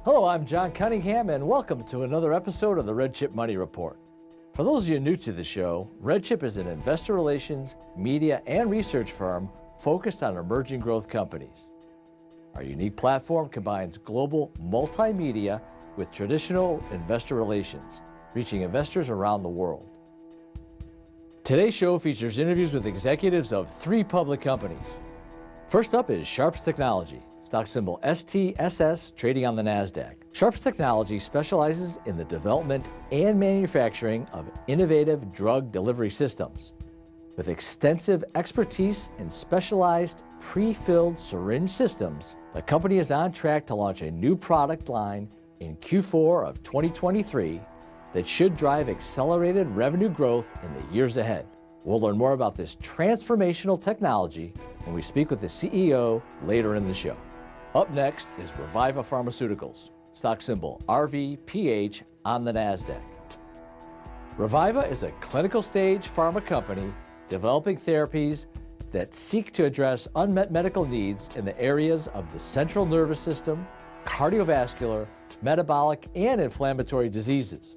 Hello, I'm John Cunningham, and welcome to another episode of the RedChip Money Report. For those of you new to the show, RedChip is an investor relations, media, and research firm focused on emerging growth companies. Our unique platform combines global multimedia with traditional investor relations, reaching investors around the world. Today's show features interviews with executives of 3 public companies. First up is Sharps Technology, stock symbol STSS, trading on the NASDAQ. Sharps Technology specializes in the development and manufacturing of innovative drug delivery systems. With extensive expertise in specialized pre-filled syringe systems, the company is on track to launch a new product line in Q4 of 2023 that should drive accelerated revenue growth in the years ahead. We'll learn more about this transformational technology when we speak with the CEO later in the show. Up next is Reviva Pharmaceuticals, stock symbol RVPH on the NASDAQ. Reviva is a clinical stage pharma company developing therapies that seek to address unmet medical needs in the areas of the central nervous system, cardiovascular, metabolic, and inflammatory diseases.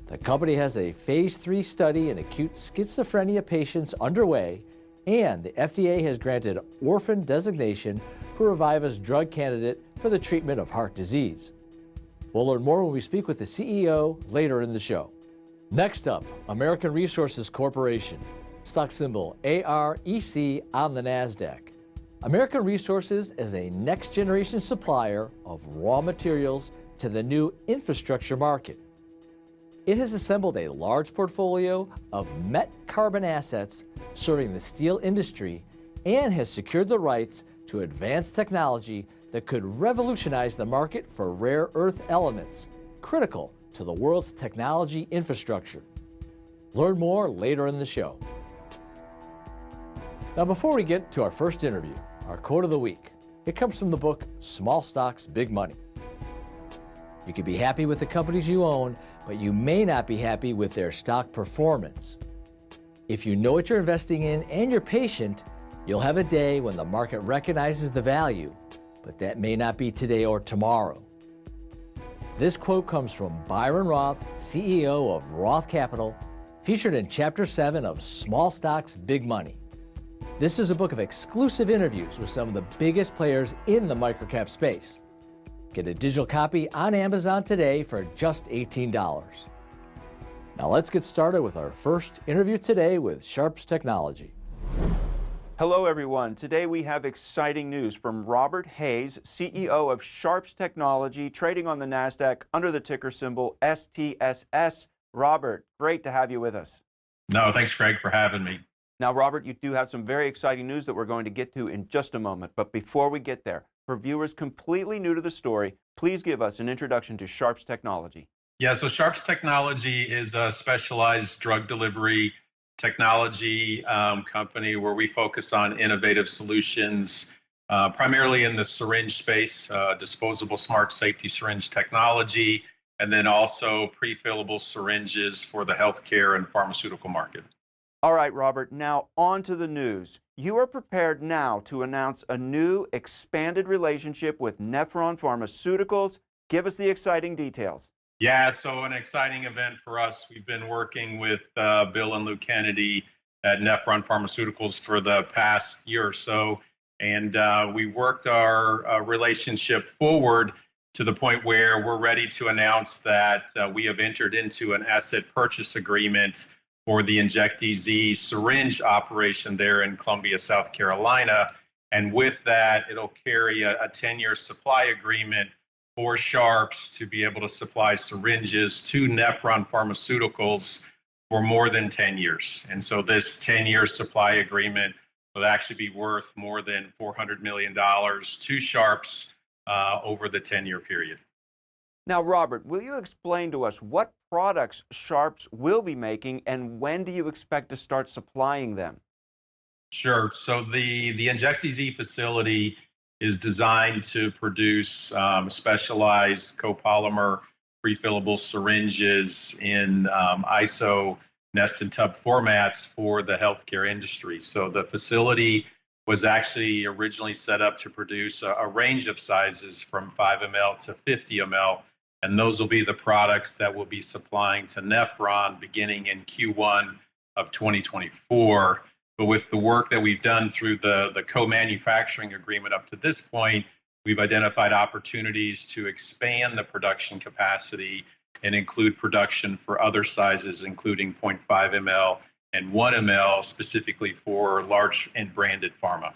The company has a phase 3 study in acute schizophrenia patients underway, and the FDA has granted orphan designation for Reviva's drug candidate for the treatment of heart disease. We'll learn more when we speak with the CEO later in the show. Next up, American Resources Corporation, stock symbol AREC on the NASDAQ. American Resources is a next-generation supplier of raw materials to the new infrastructure market. It has assembled a large portfolio of met carbon assets serving the steel industry and has secured the rights to advanced technology that could revolutionize the market for rare earth elements, critical to the world's technology infrastructure. Learn more later in the show. Now, before we get to our first interview, our quote of the week. It comes from the book, Small Stocks, Big Money. You can be happy with the companies you own, but you may not be happy with their stock performance. If you know what you're investing in and you're patient, you'll have a day when the market recognizes the value, but that may not be today or tomorrow. This quote comes from Byron Roth, CEO of Roth Capital, featured in Chapter 7 of Small Stocks, Big Money. This is a book of exclusive interviews with some of the biggest players in the microcap space. Get a digital copy on Amazon today for just $18. Now let's get started with our first interview today with Sharps Technology. Hello everyone. Today we have exciting news from Robert Hayes, CEO of Sharps Technology, trading on the NASDAQ under the ticker symbol STSS. Robert, great to have you with us. No, thanks Craig for having me. Now Robert, you do have some very exciting news that we're going to get to in just a moment, but before we get there, for viewers completely new to the story, please give us an introduction to Sharps Technology. Yeah, so Sharps Technology is a specialized drug delivery technology company where we focus on innovative solutions, primarily in the syringe space, disposable smart safety syringe technology, and then also pre-fillable syringes for the healthcare and pharmaceutical market. All right, Robert, now on to the news. You are prepared now to announce a new expanded relationship with Reviva Pharmaceuticals. Give us the exciting details. Yeah, so an exciting event for us. We've been working with Bill and Lou Kennedy at Reviva Pharmaceuticals for the past year or so, and we worked our relationship forward to the point where we're ready to announce that we have entered into an asset purchase agreement for the InjectEZ syringe operation there in Columbia, South Carolina. And with that, it'll carry a 10-year supply agreement for Sharps to be able to supply syringes to Reviva Pharmaceuticals for more than 10 years. And so this 10-year supply agreement will actually be worth more than $400 million to Sharps over the 10-year period. Now, Robert, will you explain to us what products Sharps will be making and when do you expect to start supplying them? Sure. So the InjectEZ facility is designed to produce specialized copolymer prefillable syringes in ISO nested tub formats for the healthcare industry. So the facility was actually originally set up to produce a range of sizes from 5 ml to 50 ml. And those will be the products that we'll be supplying to Nephron beginning in Q1 of 2024. But with the work that we've done through the co-manufacturing agreement up to this point, we've identified opportunities to expand the production capacity and include production for other sizes, including 0.5 ml and 1 ml, specifically for large and branded pharma.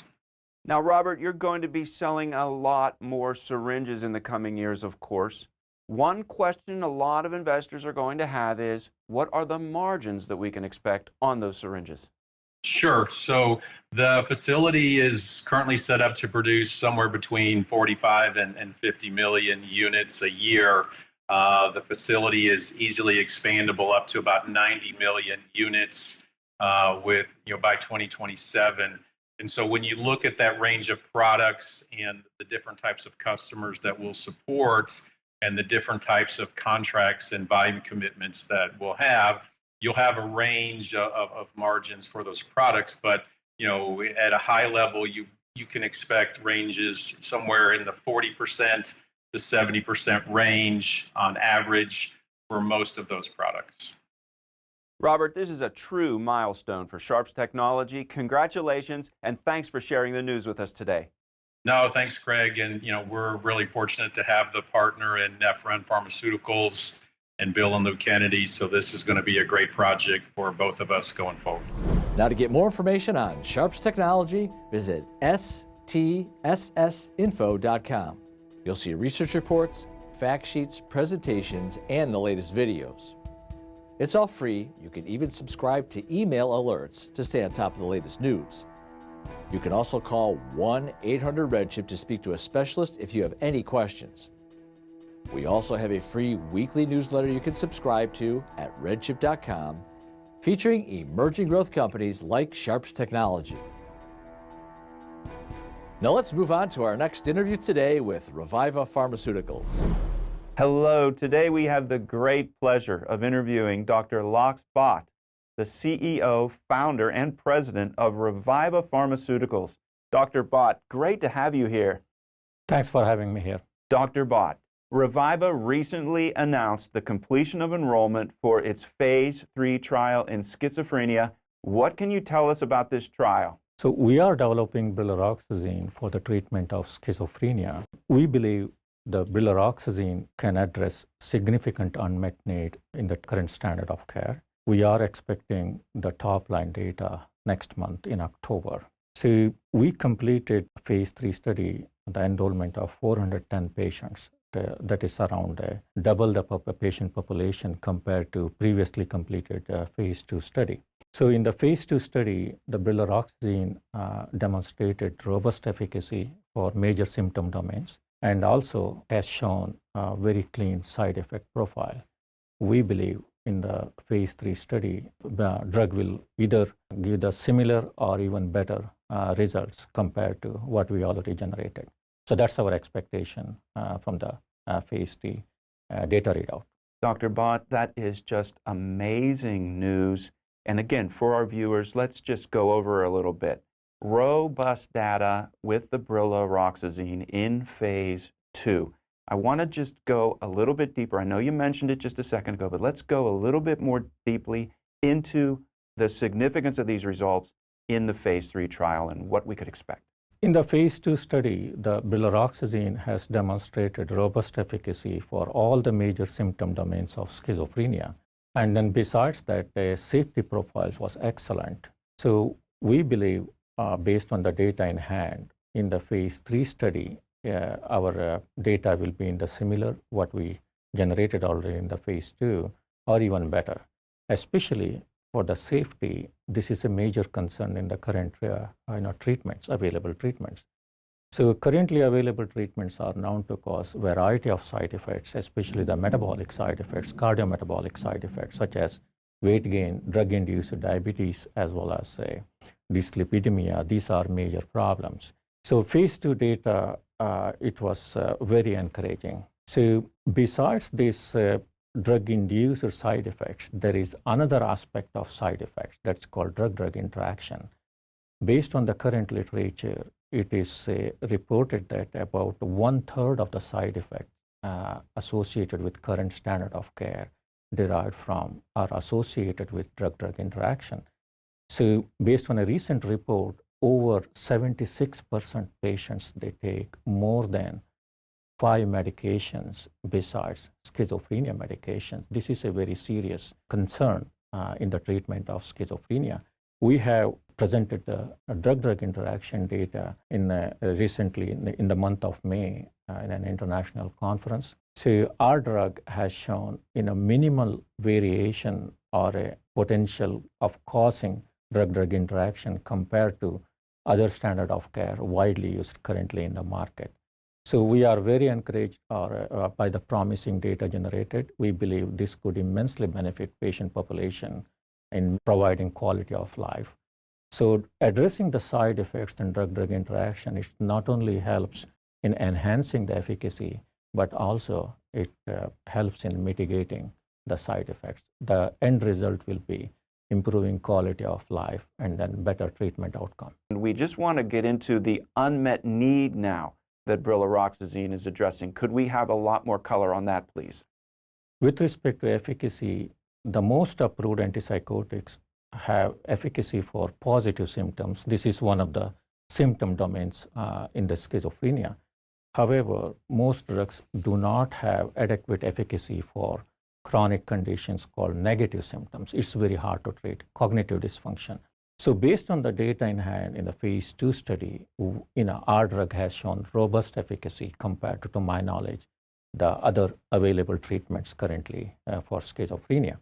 Now, Robert, you're going to be selling a lot more syringes in the coming years, of course. One question a lot of investors are going to have is, what are the margins that we can expect on those syringes? Sure. So the facility is currently set up to produce somewhere between 45 and 50 million units a year. The facility is easily expandable up to about 90 million units by 2027. And so when you look at that range of products and the different types of customers that we'll support and the different types of contracts and volume commitments that we'll have, you'll have a range of margins for those products. But at a high level, you can expect ranges somewhere in the 40% to 70% range on average for most of those products. Robert, this is a true milestone for Sharps Technology. Congratulations, and thanks for sharing the news with us today. No, thanks, Craig. And we're really fortunate to have the partner in Nephron Pharmaceuticals and Bill and Lou Kennedy. So this is going to be a great project for both of us going forward. Now, to get more information on Sharps Technology, visit STSSinfo.com. You'll see research reports, fact sheets, presentations, and the latest videos. It's all free. You can even subscribe to email alerts to stay on top of the latest news. You can also call 1-800-REDCHIP to speak to a specialist if you have any questions. We also have a free weekly newsletter you can subscribe to at redchip.com, featuring emerging growth companies like Sharps Technology. Now let's move on to our next interview today with Reviva Pharmaceuticals. Hello, today we have the great pleasure of interviewing Dr. Lax Bhat, the CEO, founder, and president of Reviva Pharmaceuticals. Dr. Bhat, great to have you here. Thanks for having me here. Dr. Bhat, Reviva recently announced the completion of enrollment for its phase 3 trial in schizophrenia. What can you tell us about this trial? So we are developing brilaroxazine for the treatment of schizophrenia. We believe the brilaroxazine can address significant unmet need in the current standard of care. We are expecting the top-line data next month in October. So we completed phase 3 study, the enrollment of 410 patients. That is around double the patient population compared to previously completed phase 2 study. So in the phase 2 study, the brilaroxazine demonstrated robust efficacy for major symptom domains and also has shown a very clean side effect profile. We believe in the phase 3 study, the drug will either give the similar or even better results compared to what we already generated. So that's our expectation from the phase 3 data readout. Dr. Bhat, that is just amazing news. And again, for our viewers, let's just go over a little bit. Robust data with the brilaroxazine in phase 2. I want to just go a little bit deeper. I know you mentioned it just a second ago, but let's go a little bit more deeply into the significance of these results in the phase 3 trial and what we could expect. In the phase 2 study, the brilaroxazine has demonstrated robust efficacy for all the major symptom domains of schizophrenia. And then besides that, the safety profile was excellent. So we believe, based on the data in hand, in the phase 3 study, our data will be in the similar what we generated already in the phase 2 or even better. Especially for the safety, this is a major concern in the current treatments, available treatments. So currently available treatments are known to cause a variety of side effects, especially the metabolic side effects, cardiometabolic side effects, such as weight gain, drug-induced diabetes, as well as dyslipidemia. These are major problems. So phase 2 data, it was very encouraging. So besides this drug-induced side effects, there is another aspect of side effects that's called drug-drug interaction. Based on the current literature, it is reported that about 1/3 of the side effects associated with current standard of care derived from are associated with drug-drug interaction. So based on a recent report, over 76% patients, they take more than 5 medications besides schizophrenia medications. This is a very serious concern in the treatment of schizophrenia. We have presented the drug-drug interaction data recently in the month of May in an international conference. So our drug has shown a minimal variation or a potential of causing drug-drug interaction compared to other standard of care widely used currently in the market. So we are very encouraged by the promising data generated. We believe this could immensely benefit patient population in providing quality of life. So addressing the side effects and drug-drug interaction, it not only helps in enhancing the efficacy, but also it helps in mitigating the side effects. The end result will be improving quality of life and then better treatment outcome. We just want to get into the unmet need now that brilaroxazine is addressing. Could we have a lot more color on that, please? With respect to efficacy, the most approved antipsychotics have efficacy for positive symptoms. This is one of the symptom domains in the schizophrenia. However, most drugs do not have adequate efficacy for chronic conditions called negative symptoms. It's very hard to treat cognitive dysfunction. So based on the data in hand in the phase 2 study, our drug has shown robust efficacy compared to my knowledge, the other available treatments currently for schizophrenia.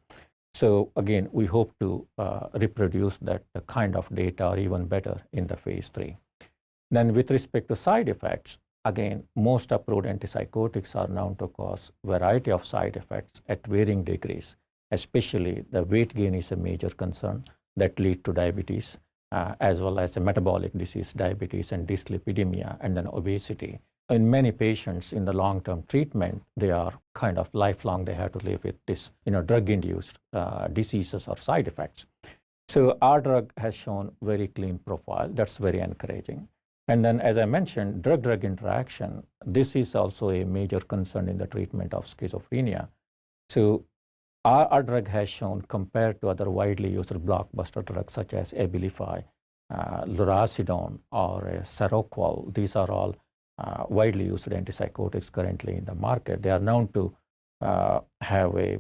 So again, we hope to reproduce that kind of data or even better in the phase 3. Then with respect to side effects, again, most approved antipsychotics are known to cause a variety of side effects at varying degrees, especially the weight gain is a major concern that lead to diabetes, as well as a metabolic disease, diabetes and dyslipidemia, and then obesity. In many patients in the long-term treatment, they are kind of lifelong, they have to live with this, drug-induced diseases or side effects. So our drug has shown very clean profile. That's very encouraging. And then, as I mentioned, drug-drug interaction, this is also a major concern in the treatment of schizophrenia. So our drug has shown, compared to other widely used blockbuster drugs such as Abilify, lurasidone, or Seroquel, these are all widely used antipsychotics currently in the market. They are known to have a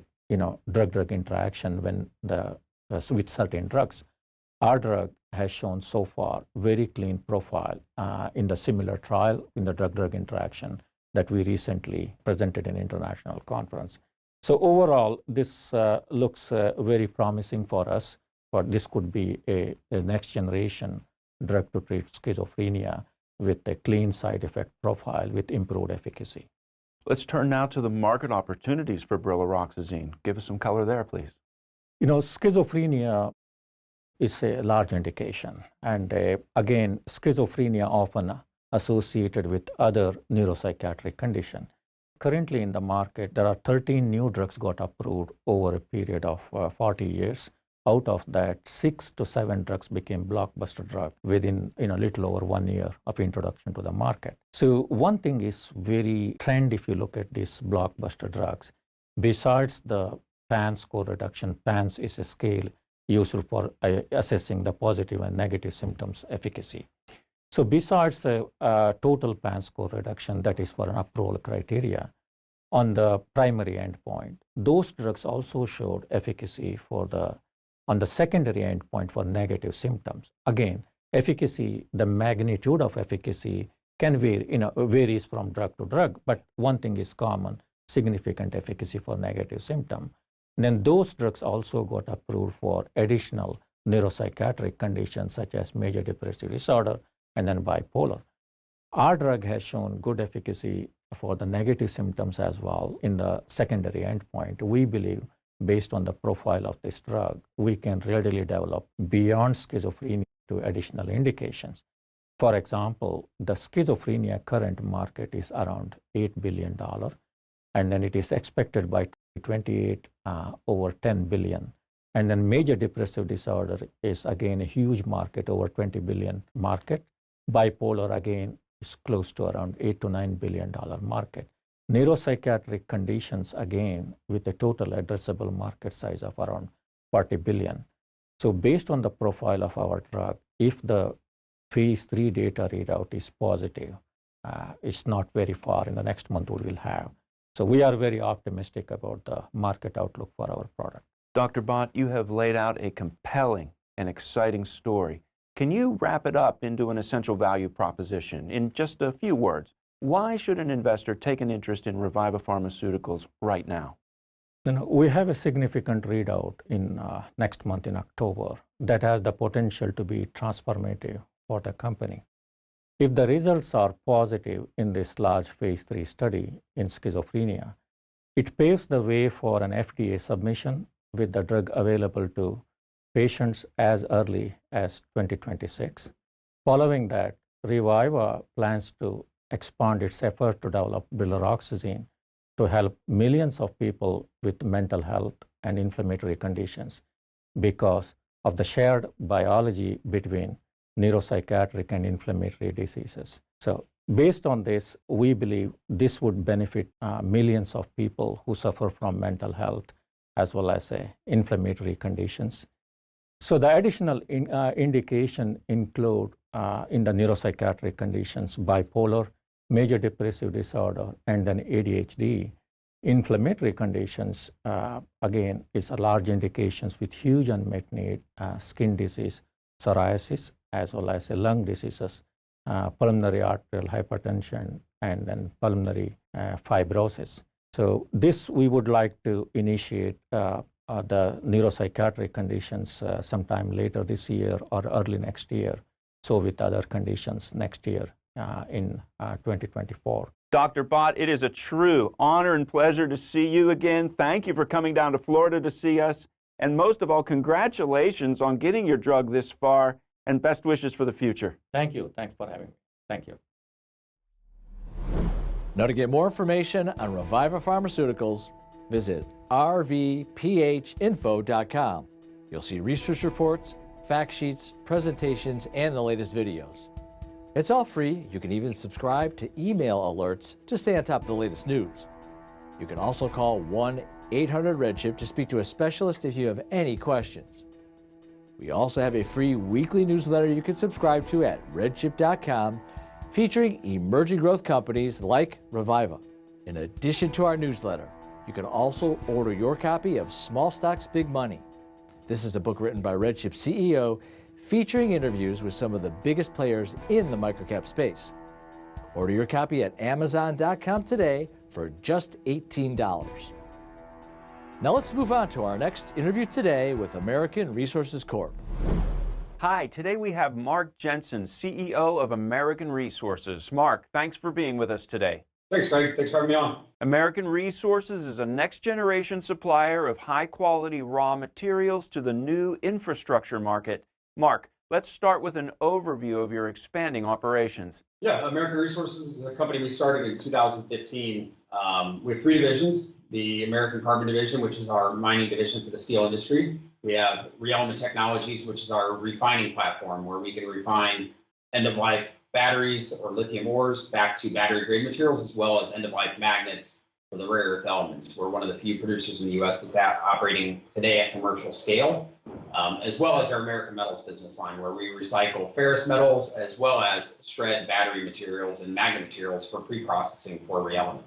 drug-drug interaction with certain drugs. Our drug has shown so far very clean profile in the similar trial in the drug-drug interaction that we recently presented in an international conference. So overall, this looks very promising for us, but this could be a next generation drug to treat schizophrenia with a clean side effect profile with improved efficacy. Let's turn now to the market opportunities for brilaroxazine. Give us some color there, please. Schizophrenia is a large indication. And again, schizophrenia often associated with other neuropsychiatric conditions. Currently in the market, there are 13 new drugs got approved over a period of 40 years. Out of that, 6 to 7 drugs became blockbuster drugs within a little over 1 year of introduction to the market. So one thing is very trend if you look at these blockbuster drugs. Besides the PANSS score reduction, PANSS is a scale used for assessing the positive and negative symptoms efficacy. So besides the total PANSS score reduction, that is for an approval criteria, on the primary endpoint, those drugs also showed efficacy on the secondary endpoint for negative symptoms. Again, efficacy, the magnitude of efficacy can vary, varies from drug to drug, but one thing is common, significant efficacy for negative symptom. And then those drugs also got approved for additional neuropsychiatric conditions such as major depressive disorder and then bipolar. Our drug has shown good efficacy for the negative symptoms as well in the secondary endpoint. We believe, based on the profile of this drug, we can readily develop beyond schizophrenia to additional indications. For example, the schizophrenia current market is around $8 billion, and then it is expected by 2028 over $10 billion. And then major depressive disorder is again a huge market, over 20 billion market. Bipolar again is close to around $8 to $9 billion market. Neuropsychiatric conditions again with a total addressable market size of around 40 billion. So based on the profile of our drug, if the phase 3 data readout is positive, it's not very far. In the next month we will have. So we are very optimistic about the market outlook for our product. Dr. Bhatt, you have laid out a compelling and exciting story. Can you wrap it up into an essential value proposition in just a few words? Why should an investor take an interest in Reviva Pharmaceuticals right now? We have a significant readout in next month in October that has the potential to be transformative for the company. If the results are positive in this large phase 3 study in schizophrenia, it paves the way for an FDA submission with the drug available to patients as early as 2026. Following that, Reviva plans to expand its effort to develop brilaroxazine to help millions of people with mental health and inflammatory conditions because of the shared biology between neuropsychiatric and inflammatory diseases. So based on this, we believe this would benefit millions of people who suffer from mental health as well as inflammatory conditions. So the additional indication include in the neuropsychiatric conditions, bipolar, major depressive disorder, and then ADHD. Inflammatory conditions, again, is a large indications with huge unmet need, skin disease, psoriasis, as well as lung diseases, pulmonary arterial hypertension, and then pulmonary fibrosis. So this, we would like to initiate the neuropsychiatric conditions sometime later this year or early next year. So with other conditions next year in 2024. Dr. Bhatt, it is a true honor and pleasure to see you again. Thank you for coming down to Florida to see us. And most of all, congratulations on getting your drug this far, and best wishes for the future. Thank you. Thanks for having me. Thank you. Now to get more information on Reviva Pharmaceuticals, visit rvphinfo.com. You'll see research reports, fact sheets, presentations, and the latest videos. It's all free. You can even subscribe to email alerts to stay on top of the latest news. You can also call 1-800-REDCHIP to speak to a specialist if you have any questions. We also have a free weekly newsletter you can subscribe to at redchip.com featuring emerging growth companies like Reviva. In addition to our newsletter, you can also order your copy of Small Stocks, Big Money. This is a book written by RedChip CEO featuring interviews with some of the biggest players in the microcap space. Order your copy at Amazon.com today for just $18. Now let's move on to our next interview today with American Resources Corp. Hi, today we have Mark Jensen, CEO of American Resources. Mark, thanks for being with us today. Thanks, Greg. Thanks for having me on. American Resources is a next-generation supplier of high-quality raw materials to the new infrastructure market. Mark, let's start with an overview of your expanding operations. Yeah, American Resources is a company we started in 2015. We have 3 divisions. The American Carbon Division, which is our mining division for the steel industry. We have ReElement Technologies, which is our refining platform, where we can refine end-of-life batteries or lithium ores back to battery-grade materials, as well as end-of-life magnets for the rare earth elements. We're one of the few producers in the U.S. that's operating today at commercial scale, as well as our American Metals business line, where we recycle ferrous metals, as well as shred battery materials and magnet materials for pre-processing for ReElement.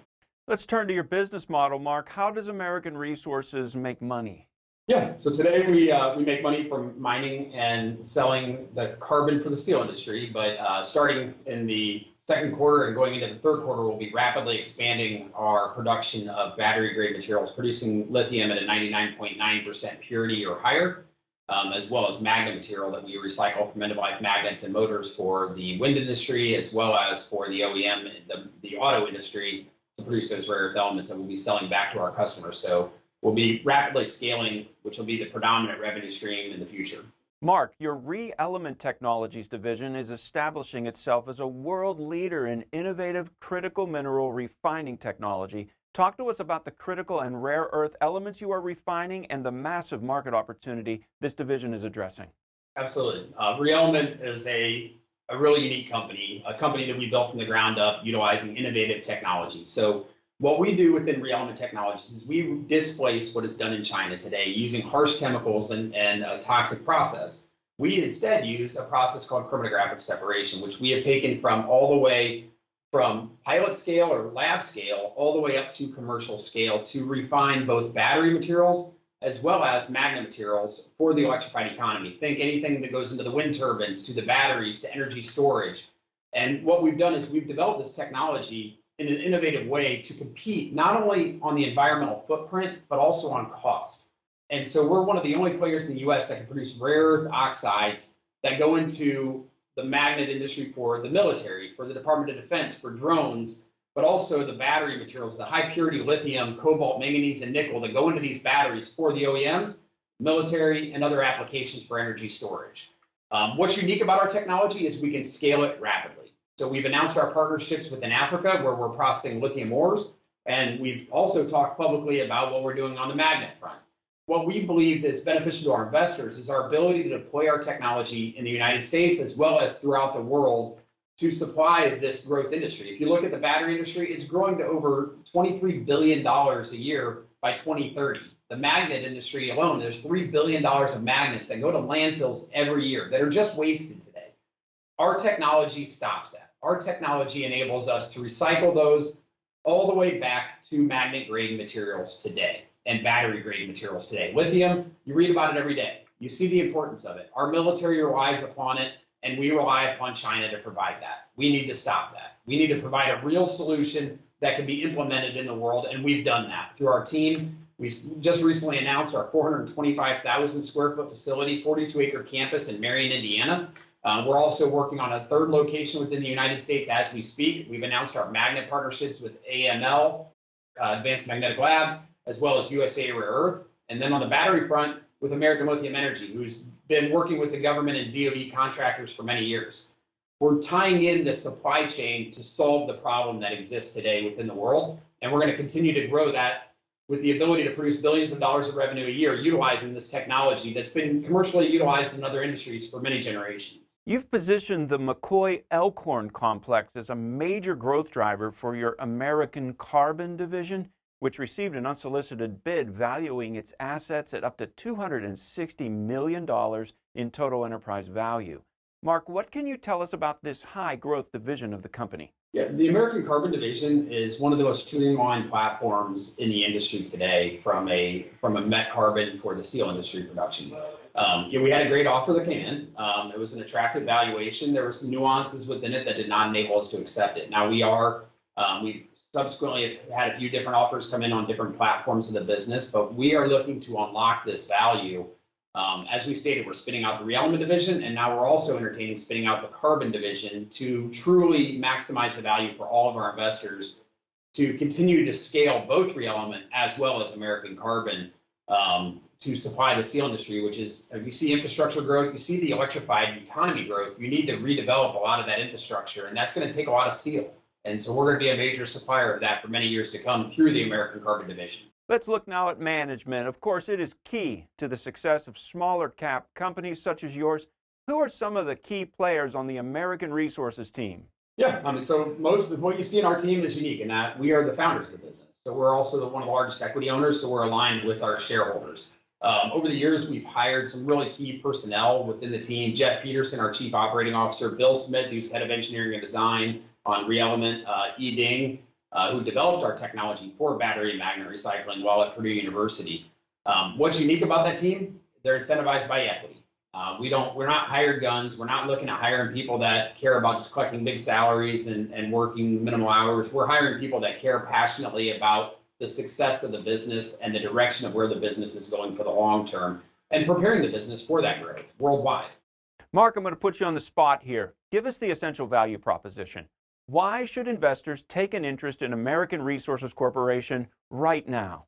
Let's turn to your business model, Mark. How does American Resources make money? Yeah, so today we make money from mining and selling the carbon for the steel industry, but starting in the second quarter and going into the third quarter, we'll be rapidly expanding our production of battery-grade materials, producing lithium at a 99.9% purity or higher, as well as magnet material that we recycle from end-of-life magnets and motors for the wind industry, as well as for the OEM, the auto industry, to produce those rare earth elements that we'll be selling back to our customers. So we'll be rapidly scaling, which will be the predominant revenue stream in the future. Mark, your ReElement Technologies division is establishing itself as a world leader in innovative critical mineral refining technology. Talk to us about the critical and rare earth elements you are refining and the massive market opportunity this division is addressing. Absolutely. ReElement is a really unique company, a company that we built from the ground up utilizing innovative technology. So what we do within ReElement Technologies is we displace what is done in China today using harsh chemicals and a toxic process. We instead use a process called chromatographic separation, which we have taken from all the way from pilot scale or lab scale all the way up to commercial scale to refine both battery materials as well as magnet materials for the electrified economy. Think anything that goes into the wind turbines, to the batteries, to energy storage. And what we've done is we've developed this technology in an innovative way to compete not only on the environmental footprint, but also on cost. And so we're one of the only players in the US that can produce rare earth oxides that go into the magnet industry for the military, for the Department of Defense, for drones, but also the battery materials, the high purity lithium, cobalt, manganese, and nickel that go into these batteries for the OEMs, military, and other applications for energy storage. What's unique about our technology is we can scale it rapidly. So we've announced our partnerships within Africa where we're processing lithium ores, and we've also talked publicly about what we're doing on the magnet front. What we believe is beneficial to our investors is our ability to deploy our technology in the United States as well as throughout the world to supply this growth industry. If you look at the battery industry, it's growing to over $23 billion a year by 2030. The magnet industry alone, there's $3 billion of magnets that go to landfills every year that are just wasted today. Our technology stops that. Our technology enables us to recycle those all the way back to magnet grade materials today and battery grade materials today. Lithium, you read about it every day. You see the importance of it. Our military relies upon it, and we rely upon China to provide that. We need to stop that. We need to provide a real solution that can be implemented in the world, and we've done that through our team. We just recently announced our 425,000 square foot facility, 42-acre campus in Marion, Indiana. We're also working on a third location within the United States as we speak. We've announced our magnet partnerships with AML, Advanced Magnetic Labs, as well as USA Rare Earth. And then on the battery front, with American Lithium Energy, who's been working with the government and DoD contractors for many years. We're tying in the supply chain to solve the problem that exists today within the world. And we're going to continue to grow that with the ability to produce billions of dollars of revenue a year utilizing this technology that's been commercially utilized in other industries for many generations. You've positioned the McCoy Elkhorn complex as a major growth driver for your American Carbon division, which received an unsolicited bid valuing its assets at up to $260 million in total enterprise value. Mark, what can you tell us about this high growth division of the company? Yeah, the American Carbon division is one of the most streamlined platforms in the industry today from a met carbon for the steel industry production. We had a great offer that came in. It was an attractive valuation. There were some nuances within it that did not enable us to accept it. Now we subsequently have had a few different offers come in on different platforms of the business, but we are looking to unlock this value. As we stated, we're spinning out the ReElement division, and now we're also entertaining spinning out the Carbon division to truly maximize the value for all of our investors to continue to scale both ReElement as well as American Carbon to supply the steel industry, which is, if you see infrastructure growth, you see the electrified economy growth, you need to redevelop a lot of that infrastructure, and that's going to take a lot of steel. And so we're going to be a major supplier of that for many years to come through the American Carbon division. Let's look now at management. Of course, it is key to the success of smaller cap companies such as yours. Who are some of the key players on the American Resources team? Yeah, so most of what you see in our team is unique in that we are the founders of the business. So we're also one of the largest equity owners, so we're aligned with our shareholders. Over the years, we've hired some really key personnel within the team. Jeff Peterson, our Chief Operating Officer, Bill Smith, who's Head of Engineering and Design on ReElement, Yi Ding, who developed our technology for battery and magnet recycling while at Purdue University. What's unique about that team? They're incentivized by equity. We're not hired guns. We're not looking at hiring people that care about just collecting big salaries and working minimal hours. We're hiring people that care passionately about the success of the business and the direction of where the business is going for the long term and preparing the business for that growth worldwide. Mark, I'm going to put you on the spot here. Give us the essential value proposition. Why should investors take an interest in American Resources Corporation right now?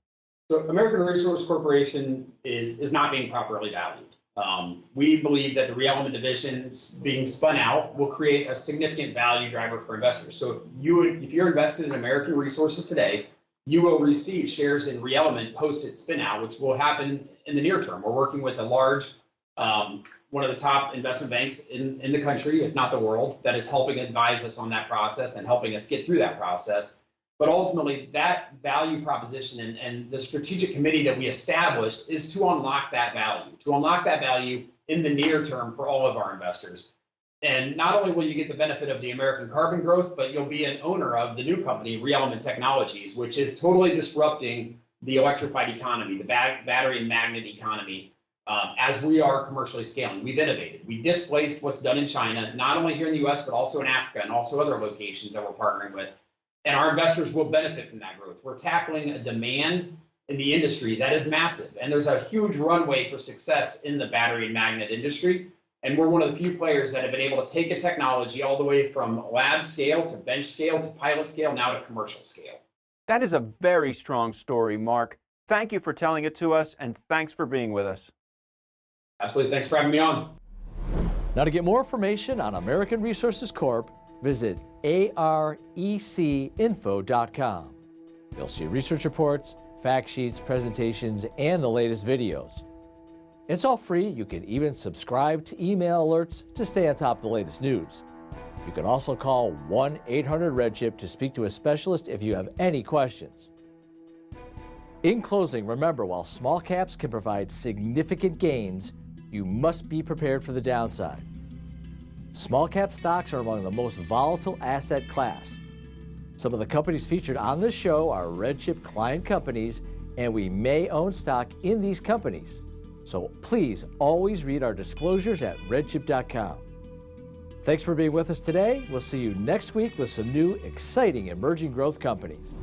So American Resources Corporation is not being properly valued. We believe that the ReElement division being spun out will create a significant value driver for investors. So if you're invested in American Resources today, you will receive shares in ReElement post its spin out, which will happen in the near term. We're working with a large, one of the top investment banks in the country, if not the world, that is helping advise us on that process and helping us get through that process. But ultimately, that value proposition and the strategic committee that we established is to unlock that value in the near term for all of our investors. And not only will you get the benefit of the American carbon growth, but you'll be an owner of the new company, ReElement Technologies, which is totally disrupting the electrified economy, the battery and magnet economy, as we are commercially scaling. We've innovated. We displaced what's done in China, not only here in the US, but also in Africa and also other locations that we're partnering with. And our investors will benefit from that growth. We're tackling a demand in the industry that is massive. And there's a huge runway for success in the battery and magnet industry. And we're one of the few players that have been able to take a technology all the way from lab scale to bench scale to pilot scale, now to commercial scale. That is a very strong story, Mark. Thank you for telling it to us, and thanks for being with us. Absolutely. Thanks for having me on. Now, to get more information on American Resources Corp, visit arecinfo.com. You'll see research reports, fact sheets, presentations, and the latest videos. It's all free. You can even subscribe to email alerts to stay on top of the latest news. You can also call 1-800-REDCHIP to speak to a specialist if you have any questions. In closing, remember, while small caps can provide significant gains, you must be prepared for the downside. Small cap stocks are among the most volatile asset class. Some of the companies featured on this show are RedChip client companies, and we may own stock in these companies. So please always read our disclosures at redchip.com. Thanks for being with us today. We'll see you next week with some new exciting emerging growth companies.